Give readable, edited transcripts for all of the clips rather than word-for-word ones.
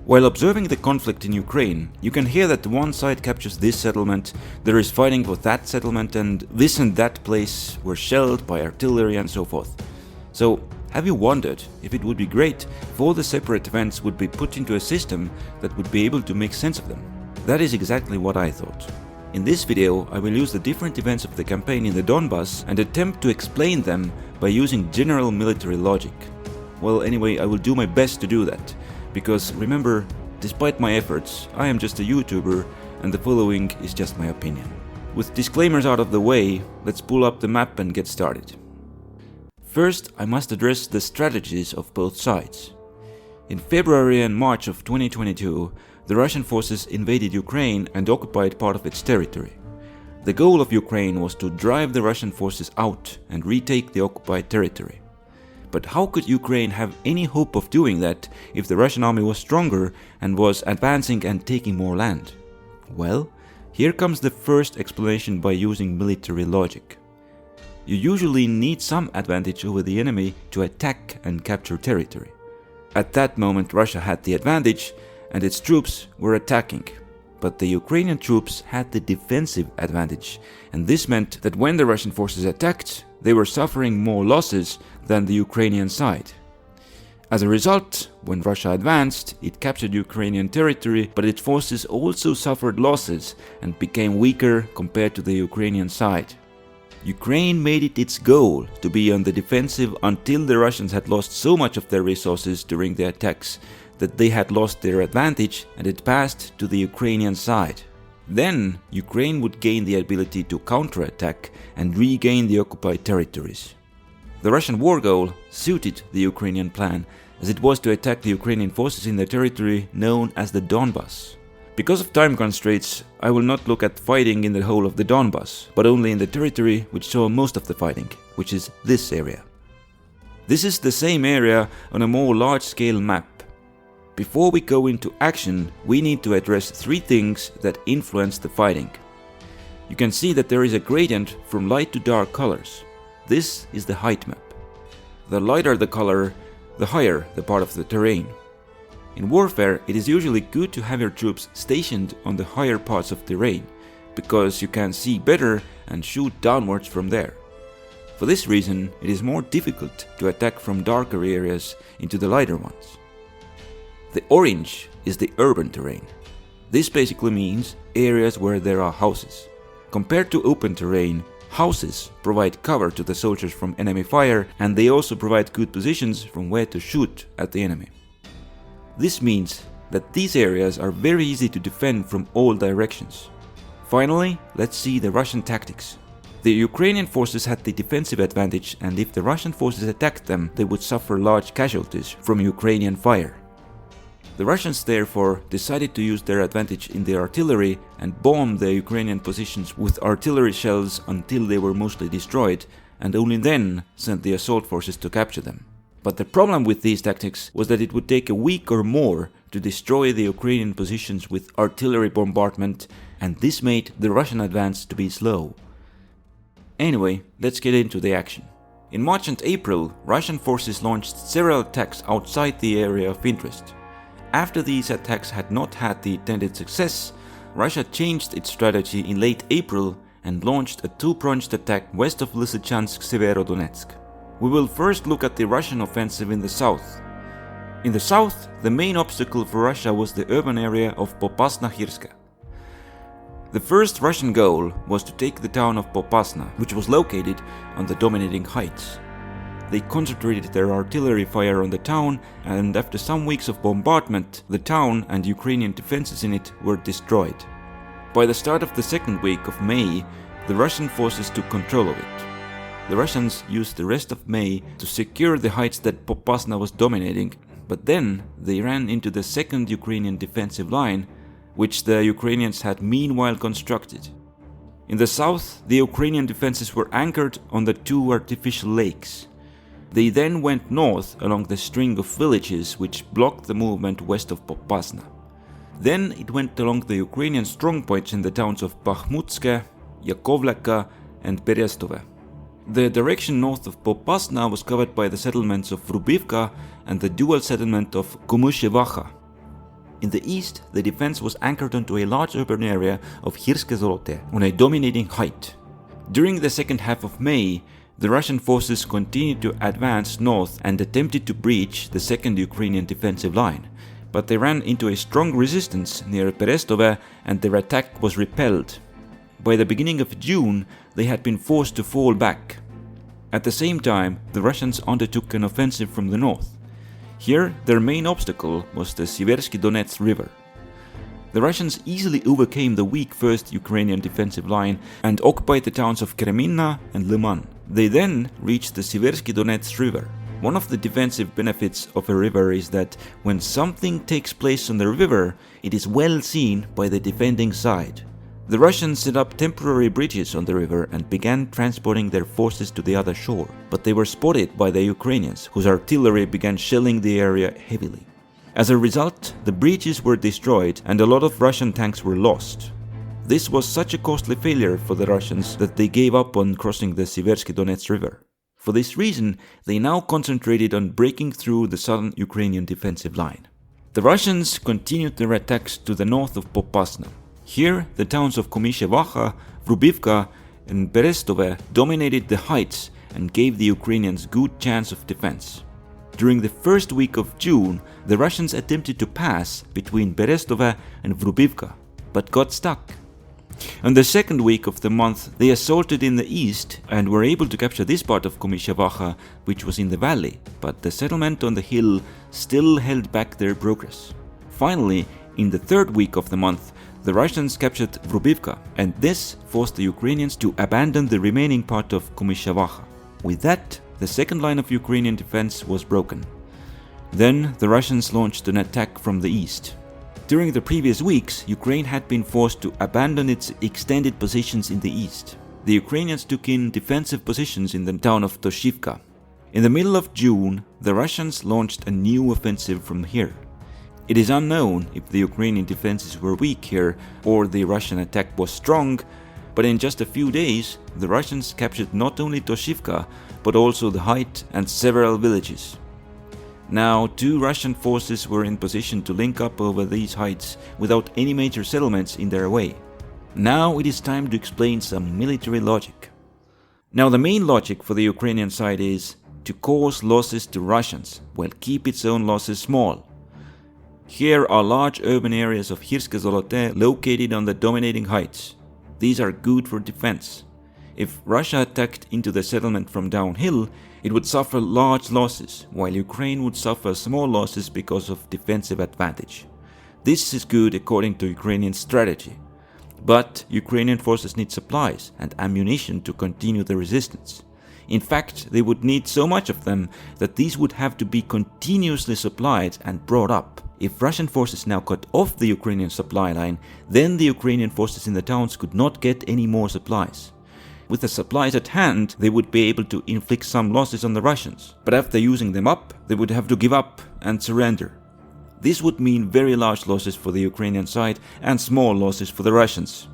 While observing the conflict in Ukraine, you can hear that one side captures this settlement, there is fighting for that settlement, and this and that place were shelled by artillery and so forth. So, have you wondered if it would be great if all the separate events would be put into a system that would be able to make sense of them? That is exactly what I thought. In this video, I will use the different events of the campaign in the Donbas and attempt to explain them by using general military logic. Well, anyway, I will do my best to do that. Because remember, despite my efforts, I am just a YouTuber and the following is just my opinion. With disclaimers out of the way, let's pull up the map and get started. First, I must address the strategies of both sides. In February and March of 2022, the Russian forces invaded Ukraine and occupied part of its territory. The goal of Ukraine was to drive the Russian forces out and retake the occupied territory. But how could Ukraine have any hope of doing that if the Russian army was stronger and was advancing and taking more land? Well, here comes the first explanation by using military logic. You usually need some advantage over the enemy to attack and capture territory. At that moment, Russia had the advantage and its troops were attacking. But the Ukrainian troops had the defensive advantage, and this meant that when the Russian forces attacked, they were suffering more losses than the Ukrainian side. As a result, when Russia advanced, it captured Ukrainian territory, but its forces also suffered losses and became weaker compared to the Ukrainian side. Ukraine made it its goal to be on the defensive until the Russians had lost so much of their resources during the attacks that they had lost their advantage and it passed to the Ukrainian side. Then Ukraine would gain the ability to counterattack and regain the occupied territories. The Russian war goal suited the Ukrainian plan, as it was to attack the Ukrainian forces in the territory known as the Donbas. Because of time constraints, I will not look at fighting in the whole of the Donbas, but only in the territory which saw most of the fighting, which is this area. This is the same area on a more large-scale map. Before we go into action, we need to address three things that influence the fighting. You can see that there is a gradient from light to dark colors. This is the height map. The lighter the color, the higher the part of the terrain. In warfare, it is usually good to have your troops stationed on the higher parts of terrain, because you can see better and shoot downwards from there. For this reason, it is more difficult to attack from darker areas into the lighter ones. The orange is the urban terrain. This basically means areas where there are houses. Compared to open terrain, houses provide cover to the soldiers from enemy fire, and they also provide good positions from where to shoot at the enemy. This means that these areas are very easy to defend from all directions. Finally, let's see the Russian tactics. The Ukrainian forces had the defensive advantage, and if the Russian forces attacked them, they would suffer large casualties from Ukrainian fire. The Russians therefore decided to use their advantage in the artillery and bomb the Ukrainian positions with artillery shells until they were mostly destroyed, and only then sent the assault forces to capture them. But the problem with these tactics was that it would take a week or more to destroy the Ukrainian positions with artillery bombardment, and this made the Russian advance to be slow. Anyway, let's get into the action. In March and April, Russian forces launched several attacks outside the area of interest. After these attacks had not had the intended success, Russia changed its strategy in late April and launched a two-pronged attack west of Lysychansk-Severodonetsk. We will first look at the Russian offensive in the south. In the south, the main obstacle for Russia was the urban area of Popasna. The first Russian goal was to take the town of Popasna, which was located on the dominating heights. They concentrated their artillery fire on the town, and after some weeks of bombardment, the town and Ukrainian defenses in it were destroyed. By the start of the second week of May, the Russian forces took control of it. The Russians used the rest of May to secure the heights that Popasna was dominating, but then they ran into the second Ukrainian defensive line, which the Ukrainians had meanwhile constructed. In the south, the Ukrainian defenses were anchored on the two artificial lakes. They then went north along the string of villages which blocked the movement west of Popasna. Then it went along the Ukrainian strongpoints in the towns of Bakhmut, Yakovleka and Berestove. The direction north of Popasna was covered by the settlements of Vrubivka and the dual settlement of Kumyshevacha. In the east, the defense was anchored onto a large urban area of Lysychansk-Severodonetsk on a dominating height. During the second half of May, the Russian forces continued to advance north and attempted to breach the second Ukrainian defensive line, but they ran into a strong resistance near Berestove and their attack was repelled. By the beginning of June, they had been forced to fall back. At the same time, the Russians undertook an offensive from the north. Here, their main obstacle was the Severodonetsk river. The Russians easily overcame the weak first Ukrainian defensive line and occupied the towns of Kreminna and Lyman. They then reached the Severodonetsk river. One of the defensive benefits of a river is that when something takes place on the river, it is well seen by the defending side. The Russians set up temporary bridges on the river and began transporting their forces to the other shore, but they were spotted by the Ukrainians, whose artillery began shelling the area heavily. As a result, the bridges were destroyed and a lot of Russian tanks were lost. This was such a costly failure for the Russians that they gave up on crossing the Severodonetsk river. For this reason, they now concentrated on breaking through the southern Ukrainian defensive line. The Russians continued their attacks to the north of Popasna. Here, the towns of Komyshevacha, Vrubivka and Berestove dominated the heights and gave the Ukrainians good chance of defense. During the first week of June, the Russians attempted to pass between Berestove and Vrubivka, but got stuck. On the second week of the month, they assaulted in the east and were able to capture this part of Komyshevacha, which was in the valley, but the settlement on the hill still held back their progress. Finally, in the third week of the month, the Russians captured Vrubivka, and this forced the Ukrainians to abandon the remaining part of Komyshevacha. With that, the second line of Ukrainian defense was broken. Then the Russians launched an attack from the east. During the previous weeks, Ukraine had been forced to abandon its extended positions in the east. The Ukrainians took in defensive positions in the town of Toshivka. In the middle of June, the Russians launched a new offensive from here. It is unknown if the Ukrainian defenses were weak here or the Russian attack was strong, but in just a few days, the Russians captured not only Toshivka, but also the height and several villages. Now, two Russian forces were in position to link up over these heights without any major settlements in their way. Now it is time to explain some military logic. Now, the main logic for the Ukrainian side is to cause losses to Russians, while keep its own losses small. Here are large urban areas of Lysychansk-Severodonetsk located on the dominating heights. These are good for defense. If Russia attacked into the settlement from downhill, it would suffer large losses, while Ukraine would suffer small losses because of defensive advantage. This is good according to Ukrainian strategy. But Ukrainian forces need supplies and ammunition to continue the resistance. In fact, they would need so much of them that these would have to be continuously supplied and brought up. If Russian forces now cut off the Ukrainian supply line, then the Ukrainian forces in the towns could not get any more supplies. With the supplies at hand, they would be able to inflict some losses on the Russians, but after using them up, they would have to give up and surrender. This would mean very large losses for the Ukrainian side and small losses for the Russians.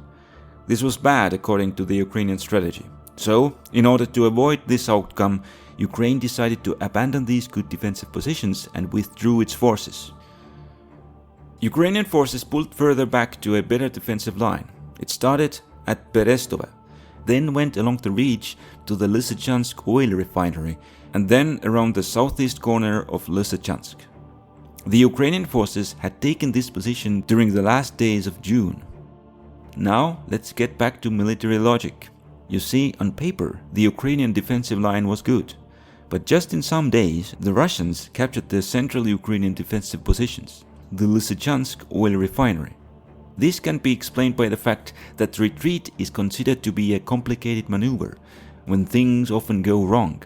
This was bad according to the Ukrainian strategy. So, in order to avoid this outcome, Ukraine decided to abandon these good defensive positions and withdrew its forces. Ukrainian forces pulled further back to a better defensive line. It started at Berestove, then went along the ridge to the Lysychansk oil refinery, and then around the southeast corner of Lysychansk. The Ukrainian forces had taken this position during the last days of June. Now, let's get back to military logic. You see, on paper, the Ukrainian defensive line was good, but just in some days, the Russians captured the central Ukrainian defensive positions, the Lysychansk oil refinery. This can be explained by the fact that retreat is considered to be a complicated maneuver, when things often go wrong.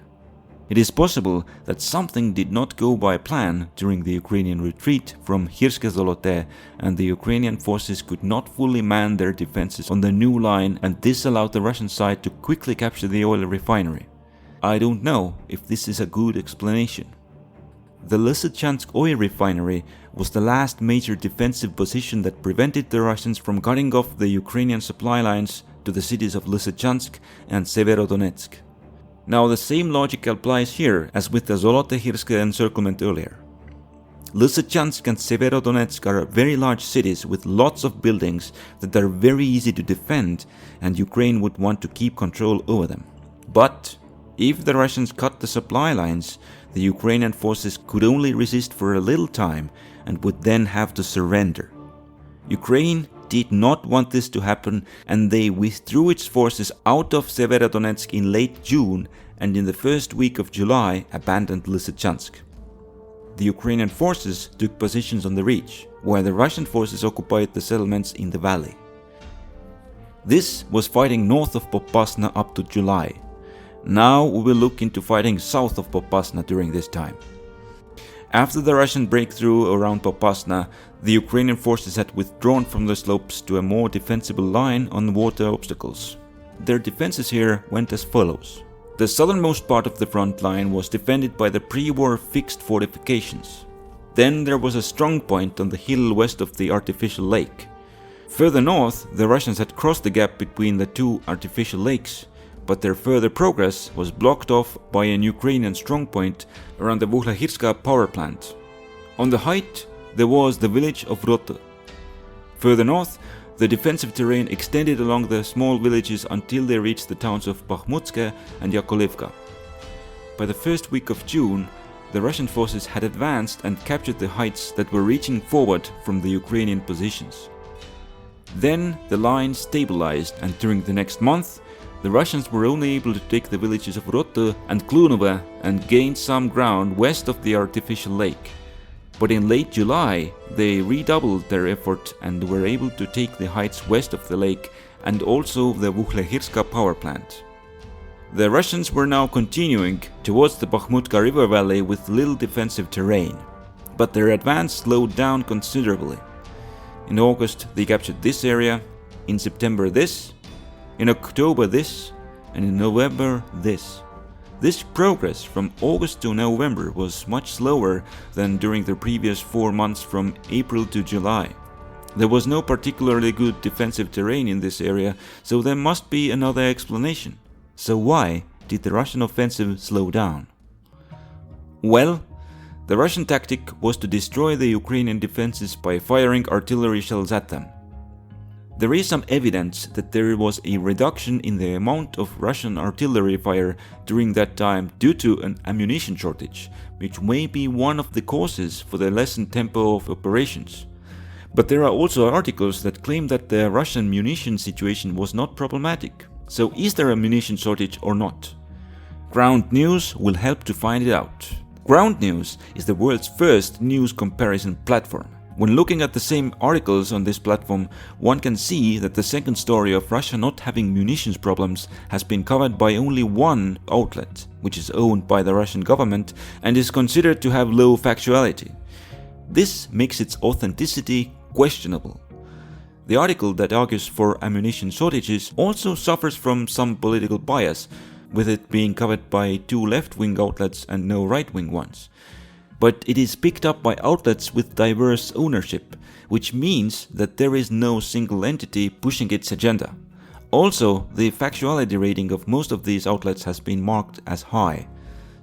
It is possible that something did not go by plan during the Ukrainian retreat from Lysychansk-Severodonetsk, and the Ukrainian forces could not fully man their defenses on the new line, and this allowed the Russian side to quickly capture the oil refinery. I don't know if this is a good explanation. The Lysychansk oil refinery was the last major defensive position that prevented the Russians from cutting off the Ukrainian supply lines to the cities of Lysychansk and Severodonetsk. Now the same logic applies here as with the Zolotohirsk encirclement earlier. Lysychansk and Severodonetsk are very large cities with lots of buildings that are very easy to defend, and Ukraine would want to keep control over them. But if the Russians cut the supply lines, the Ukrainian forces could only resist for a little time and would then have to surrender. Ukraine did not want this to happen, and they withdrew its forces out of Severodonetsk in late June and in the first week of July abandoned Lysychansk. The Ukrainian forces took positions on the ridge, while the Russian forces occupied the settlements in the valley. This was fighting north of Popasna up to July. Now we will look into fighting south of Popasna during this time. After the Russian breakthrough around Popasna, the Ukrainian forces had withdrawn from the slopes to a more defensible line on water obstacles. Their defenses here went as follows. The southernmost part of the front line was defended by the pre-war fixed fortifications. Then there was a strong point on the hill west of the artificial lake. Further north, the Russians had crossed the gap between the two artificial lakes, but their further progress was blocked off by an Ukrainian strongpoint around the Lysychansk power plant. On the height, there was the village of Rotte. Further north, the defensive terrain extended along the small villages until they reached the towns of Bakhmut and Yakovlivka. By the first week of June, the Russian forces had advanced and captured the heights that were reaching forward from the Ukrainian positions. Then the line stabilized, and during the next month, the Russians were only able to take the villages of Rotte and Klunova and gained some ground west of the artificial lake. But in late July, they redoubled their effort and were able to take the heights west of the lake and also the Lysychansk power plant. The Russians were now continuing towards the Bakhmut river valley with little defensive terrain, but their advance slowed down considerably. In August, they captured this area, in September this, in October this, and in November this. This progress from August to November was much slower than during the previous 4 months from April to July. There was no particularly good defensive terrain in this area, so there must be another explanation. So why did the Russian offensive slow down? Well, the Russian tactic was to destroy the Ukrainian defenses by firing artillery shells at them. There is some evidence that there was a reduction in the amount of Russian artillery fire during that time due to an ammunition shortage, which may be one of the causes for the lessened tempo of operations. But there are also articles that claim that the Russian munition situation was not problematic. So is there a munition shortage or not? Ground News will help to find it out. Ground News is the world's first news comparison platform. When looking at the same articles on this platform, one can see that the second story of Russia not having munitions problems has been covered by only one outlet, which is owned by the Russian government and is considered to have low factuality. This makes its authenticity questionable. The article that argues for ammunition shortages also suffers from some political bias, with it being covered by 2 left-wing outlets and no right-wing ones. But it is picked up by outlets with diverse ownership, which means that there is no single entity pushing its agenda. Also, the factuality rating of most of these outlets has been marked as high.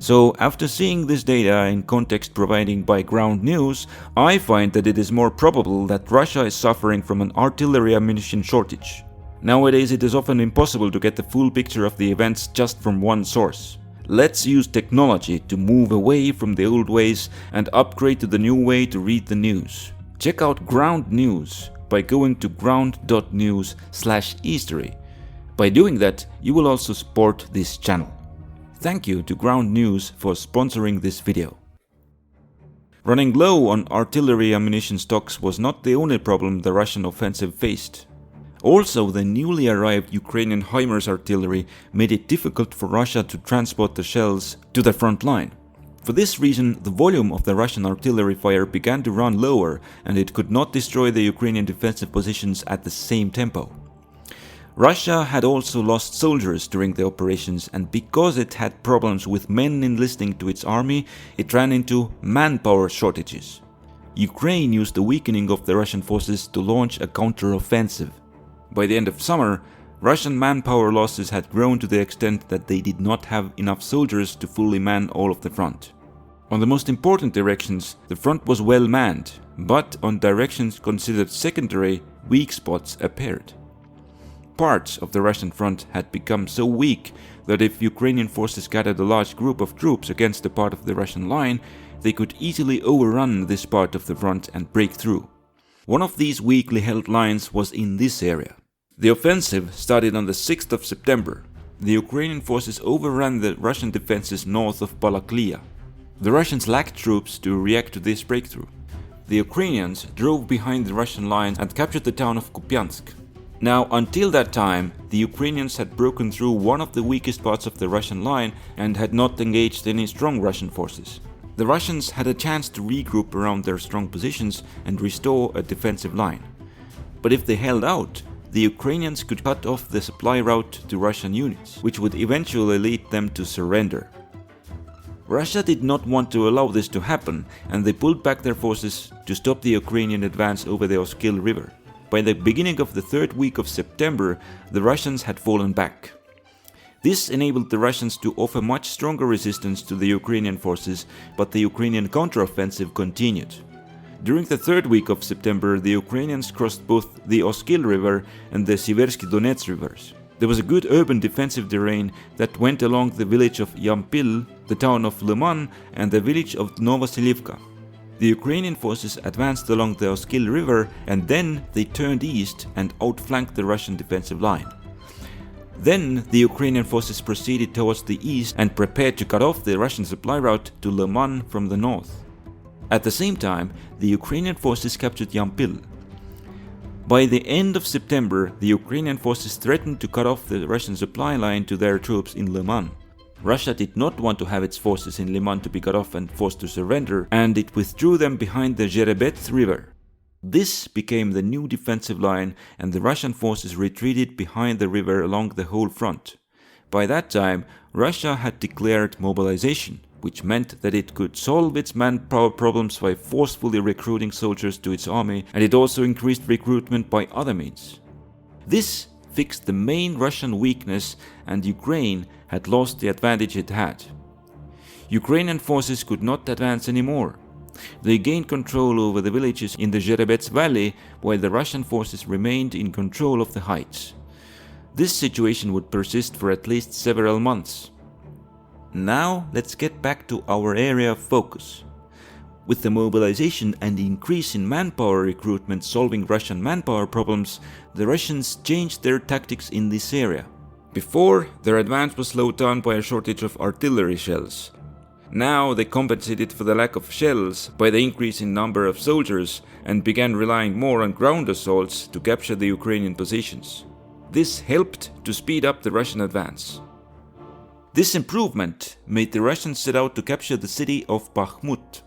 So, after seeing this data in context provided by Ground News, I find that it is more probable that Russia is suffering from an artillery ammunition shortage. Nowadays, it is often impossible to get the full picture of the events just from one source. Let's use technology to move away from the old ways and upgrade to the new way to read the news. Check out Ground News by going to ground.news/history. By doing that, you will also support this channel. Thank you to Ground News for sponsoring this video. Running low on artillery ammunition stocks was not the only problem the Russian offensive faced. Also, the newly arrived Ukrainian HIMARS artillery made it difficult for Russia to transport the shells to the front line. For this reason, the volume of the Russian artillery fire began to run lower, and it could not destroy the Ukrainian defensive positions at the same tempo. Russia had also lost soldiers during the operations, and because it had problems with men enlisting to its army, it ran into manpower shortages. Ukraine used the weakening of the Russian forces to launch a counteroffensive. By the end of summer, Russian manpower losses had grown to the extent that they did not have enough soldiers to fully man all of the front. On the most important directions, the front was well manned, but on directions considered secondary, weak spots appeared. Parts of the Russian front had become so weak that if Ukrainian forces gathered a large group of troops against a part of the Russian line, they could easily overrun this part of the front and break through. One of these weakly held lines was in this area. The offensive started on the 6th of September. The Ukrainian forces overran the Russian defenses north of Balaklia. The Russians lacked troops to react to this breakthrough. The Ukrainians drove behind the Russian lines and captured the town of Kupiansk. Now, until that time, the Ukrainians had broken through one of the weakest parts of the Russian line and had not engaged any strong Russian forces. The Russians had a chance to regroup around their strong positions and restore a defensive line. But if they held out, the Ukrainians could cut off the supply route to Russian units, which would eventually lead them to surrender. Russia did not want to allow this to happen, and they pulled back their forces to stop the Ukrainian advance over the Oskil River. By the beginning of the third week of September, the Russians had fallen back. This enabled the Russians to offer much stronger resistance to the Ukrainian forces, but the Ukrainian counteroffensive continued. During the third week of September, the Ukrainians crossed both the Oskil River and the Lysychansk-Severodonetsk rivers. There was a good urban defensive terrain that went along the village of Yampil, the town of Lyman, and the village of Novoselivka. The Ukrainian forces advanced along the Oskil River, and then they turned east and outflanked the Russian defensive line. Then the Ukrainian forces proceeded towards the east and prepared to cut off the Russian supply route to Lyman from the north. At the same time, the Ukrainian forces captured Yampil. By the end of September, the Ukrainian forces threatened to cut off the Russian supply line to their troops in Lyman. Russia did not want to have its forces in Lyman to be cut off and forced to surrender, and it withdrew them behind the Zherebets River. This became the new defensive line, and the Russian forces retreated behind the river along the whole front. By that time, Russia had declared mobilization, which meant that it could solve its manpower problems by forcefully recruiting soldiers to its army, and it also increased recruitment by other means. This fixed the main Russian weakness, and Ukraine had lost the advantage it had. Ukrainian forces could not advance anymore. They gained control over the villages in the Zherebets Valley, while the Russian forces remained in control of the heights. This situation would persist for at least several months. Now let's get back to our area of focus. With the mobilization and increase in manpower recruitment solving Russian manpower problems, the Russians changed their tactics in this area. Before, their advance was slowed down by a shortage of artillery shells. Now they compensated for the lack of shells by the increase in number of soldiers and began relying more on ground assaults to capture the Ukrainian positions. This helped to speed up the Russian advance. This improvement made the Russians set out to capture the city of Bakhmut.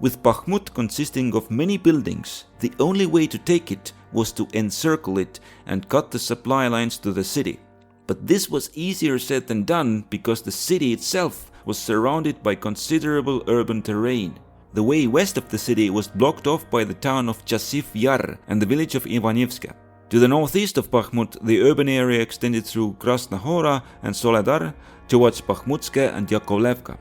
With Bakhmut consisting of many buildings, the only way to take it was to encircle it and cut the supply lines to the city. But this was easier said than done because the city itself was surrounded by considerable urban terrain. The way west of the city was blocked off by the town of Chasiv Yar and the village of Ivanivska. To the northeast of Bakhmut, the urban area extended through Krasna Hora and Soledar towards Bakhmutska and Yakovlevka.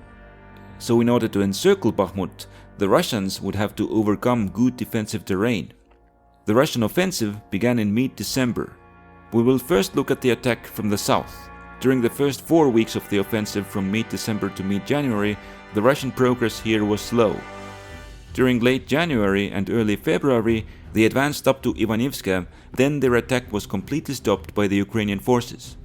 So in order to encircle Bakhmut, the Russians would have to overcome good defensive terrain. The Russian offensive began in mid-December. We will first look at the attack from the south. During the first 4 weeks of the offensive from mid-December to mid-January, the Russian progress here was slow. During late January and early February, they advanced up to Ivanivska, then their attack was completely stopped by the Ukrainian forces.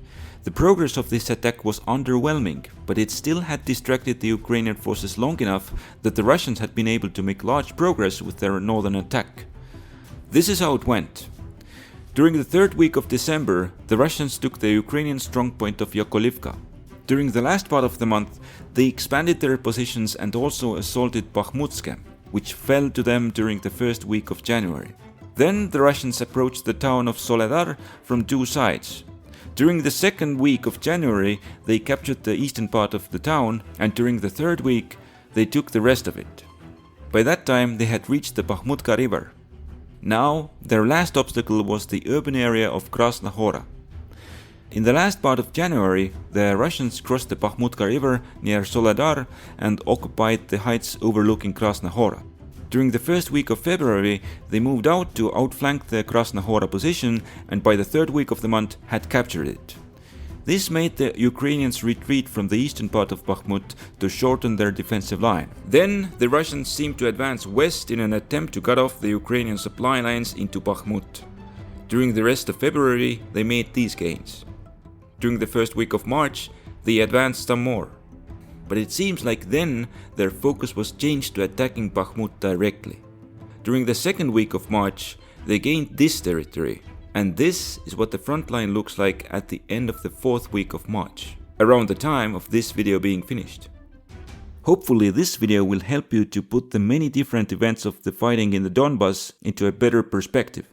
The progress of this attack was underwhelming, but it still had distracted the Ukrainian forces long enough that the Russians had been able to make large progress with their northern attack. This is how it went. During the third week of December, the Russians took the Ukrainian strongpoint of Yakovlevka. During the last part of the month, they expanded their positions and also assaulted Bakhmutska, which fell to them during the first week of January. Then the Russians approached the town of Soledar from two sides. During the second week of January, they captured the eastern part of the town, and during the third week, they took the rest of it. By that time, they had reached the Bakhmutka river. Now, their last obstacle was the urban area of Krasna Hora. In the last part of January, the Russians crossed the Bakhmutka river near Soledar and occupied the heights overlooking Krasna Hora. During the first week of February, they moved out to outflank the Krasna Hora position and by the third week of the month had captured it. This made the Ukrainians retreat from the eastern part of Bakhmut to shorten their defensive line. Then the Russians seemed to advance west in an attempt to cut off the Ukrainian supply lines into Bakhmut. During the rest of February, they made these gains. During the first week of March, they advanced some more. But it seems like then their focus was changed to attacking Bakhmut directly. During the second week of March, they gained this territory, and this is what the front line looks like at the end of the fourth week of March, around the time of this video being finished. Hopefully this video will help you to put the many different events of the fighting in the Donbas into a better perspective.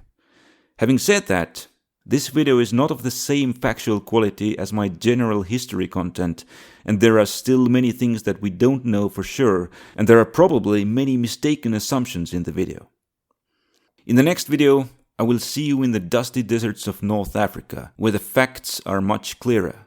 Having said that, this video is not of the same factual quality as my general history content, and there are still many things that we don't know for sure, and there are probably many mistaken assumptions in the video. In the next video, I will see you in the dusty deserts of North Africa, where the facts are much clearer.